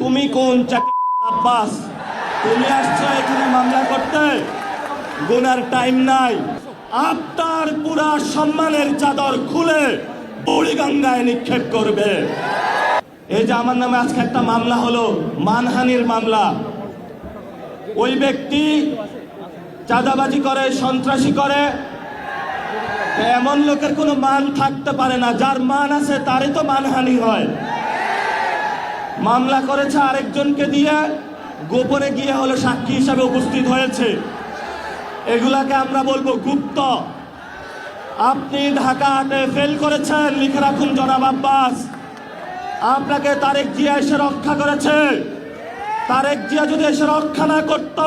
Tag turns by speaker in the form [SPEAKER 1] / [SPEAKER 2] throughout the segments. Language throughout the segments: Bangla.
[SPEAKER 1] তুমি কোন আব্বাস? তুমি আসছো এখানে মামলা করতে? গুনার টাইম নাই। আপনার পুরা সম্মানের চাদর খুলে বুড়িগঙ্গায় নিক্ষেপ করবে। এই যে আমার নামে আজকে একটা মামলা হলো, মানহানির মামলা। ওই ব্যক্তি চাঁদাবাজি করে, সন্ত্রাসী করে। এমন লোকের কোনো মান থাকতে পারে না। যার মান আছে তারই তো মানহানি হয়। মামলা করেছে আরেকজনকে দিয়ে, গোপনে গিয়ে হলো সাক্ষী হিসাবে উপস্থিত হয়েছে। এগুলাকে আমরা বলবো গুপ্ত। আপনি ঢাকা হাটে ফেল করেছেন, লিখে রাখুন জনাব আব্বাস। আপনাকে তারেক জিয়া এসে রক্ষা করেছে। তারেক জিয়া যদি এসে রক্ষা না করত,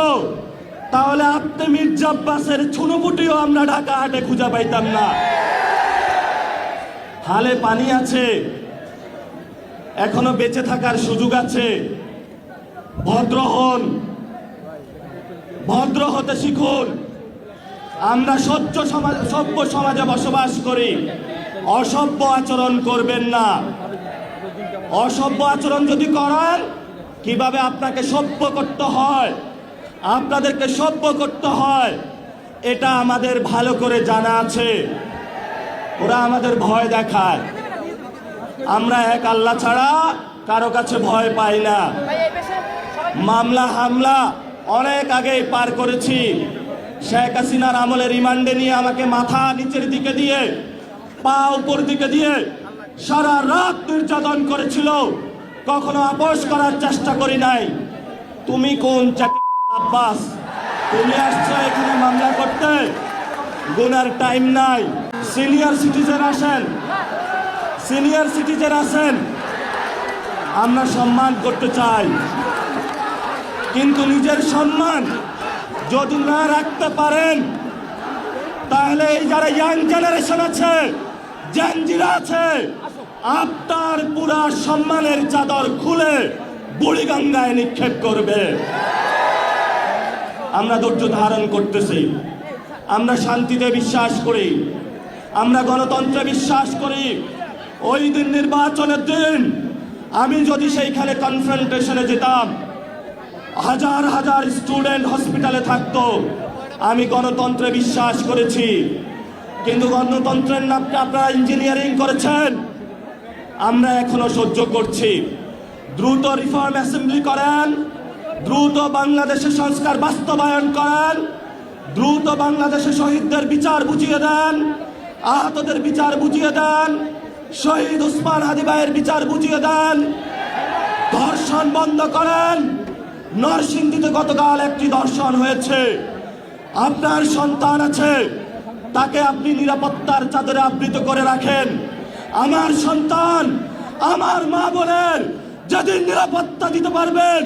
[SPEAKER 1] তাহলে আপনি মির্জা আব্বাসের ছুনোপুটিও আমরা ঢাকা হাটে খুঁজে পাইতাম না। হালে পানি আছে, এখনো বেঁচে থাকার সুযোগ আছে। ভদ্র হন, ভদ্র হতে শিখুন। আমরা সভ্য সমাজে বসবাস করি। অসভ্য আচরণ করবেন না। অসভ্য আচরণ যদি করেন, কিভাবে আপনাকে সভ্য করতে হয়, আপনাদেরকে সভ্য করতে হয়, এটা আমাদের ভালো করে জানা আছে। ওরা আমাদের ভয় দেখায়। আমরা এক আল্লাহ ছাড়া কারো কাছে ভয় পাই না। মামলা হামলা অনেক আগেই পার করেছি। শেখ হাসিনার আমলে রিমান্ডে নিয়ে আমাকে মাথা নিচের দিকে দিয়ে, পা উপর দিকে দিয়ে সারা রাত নির্যাতন করেছিল। কখনো আপোষ করার চেষ্টা করি নাই। তুমি কোন আব্বাস? তুমি আসছো এখানে মামলা করতে? গুনার টাইম নাই। সিনিয়র সিটিজেন আসেন, সিনিয়র সিটিজেন আসেন। আমরা সম্মান করতে চাই, কিন্তু নিজের সম্মান যদি না রাখতে পারেন, তাহলে এই যারা ইয়াং জেনারেশন আছে, জেনজিরা আছে, আপনার পুরা সম্মানের চাদর খুলে বুড়িগঙ্গায় নিক্ষেপ করবে। আমরা ধৈর্য ধারণ করতেছি। আমরা শান্তিতে বিশ্বাস করি, আমরা গণতন্ত্রে বিশ্বাস করি। ওই দিন নির্বাচনের দিন আমি যদি সেইখানে কনফ্রন্টেশনে যেতাম, হাজার হাজার স্টুডেন্ট হসপিটালে থাকতো। আমি গণতন্ত্রে বিশ্বাস করেছি, কিন্তু গণতন্ত্রের নামে আপনারা ইঞ্জিনিয়ারিং করেছেন। আমরা এখনো সহ্য করছি। দ্রুত রিফর্ম অ্যাসেম্বলি করেন, দ্রুত বাংলাদেশে সংস্কার বাস্তবায়ন করেন, দ্রুত বাংলাদেশে শহীদদের বিচার বুঝিয়ে দেন, আহতদের বিচার বুঝিয়ে দেন, শহীদ উসমান হাদি ভাইয়ের বিচার বুঝিয়ে দেন। ধর্ষণ বন্ধ করেন। নরসিংদীতে গতকাল একটি ধর্ষণ হয়েছে। আপনার সন্তান আছে, তাকে আপনি নিরাপত্তার চাদরে আবৃত করে রাখেন। আমার সন্তান, আমার মা বোনের যেদিন নিরাপত্তা দিতে পারবেন,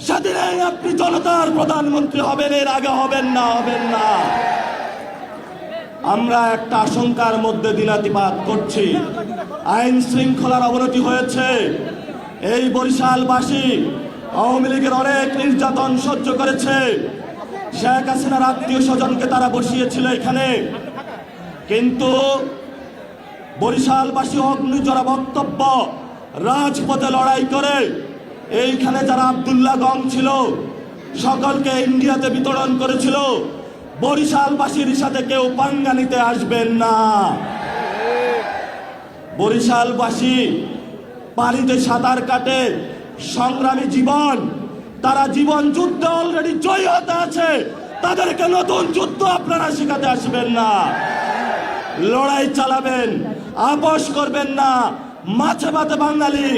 [SPEAKER 1] সেদিনই আপনি জনতার প্রধানমন্ত্রী হবেন। এর আগে হবেন না, হবেন না। আমরা একটা আশঙ্কার মধ্যে দিনাতিপাত করছি। আইন শৃঙ্খলার অবনতি হয়েছে। এই বরিশালবাসী আওয়ামী লীগের অনেক নির্যাতন সহ্য করেছে। শেখ হাসিনার আত্মীয় স্বজনকে তারা বসিয়েছিল এখানে, কিন্তু বরিশালবাসী অগ্নিজরা বক্তব্য, রাজপথে লড়াই করে এইখানে যারা আব্দুল্লাহ গং ছিল সকলকে ইন্ডিয়াতে বিতরণ করেছিল। বরিশালবাসীর সাথে কেউ পাঙ্গা নিতে আসবেন না। বরিশালবাসী পানিতে সাঁতার কাটে, সংগ্রামী জীবন। তারা জীবন যুদ্ধে অলরেডি জয়ী হতে আছে। তাদেরকে নতুন যুদ্ধ আপনারা শেখাতে আসবেন না। লড়াই চালাবেন, আপোষ করবেন না। মাছে ভাতে বাঙালি,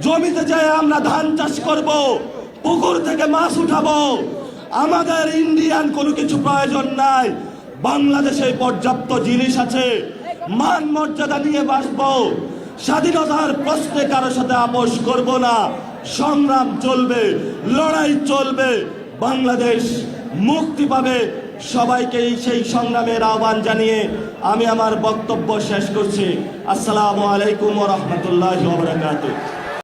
[SPEAKER 1] জমিতে যায় আমরা ধান চাষ করব, পুকুর থেকে মাছ উঠাবো। আমাদের ইন্ডিয়ান কোনো কিছু প্রয়োজন নাই। বাংলাদেশে পর্যাপ্ত জিনিস আছে। মান মর্যাদা নিয়ে বাঁচবো। স্বাধীনতার প্রশ্নে কারো সাথে আপোষ করব না। সংগ্রাম চলবে, লড়াই চলবে। বাংলাদেশ মুক্তি পাবে। সবাইকে সেই সংগ্রামের আহ্বান জানিয়ে আমি আমার বক্তব্য শেষ করছি। আসসালামু আলাইকুম ওয়া রাহমাতুল্লাহি ওয়া বারাকাতুহু।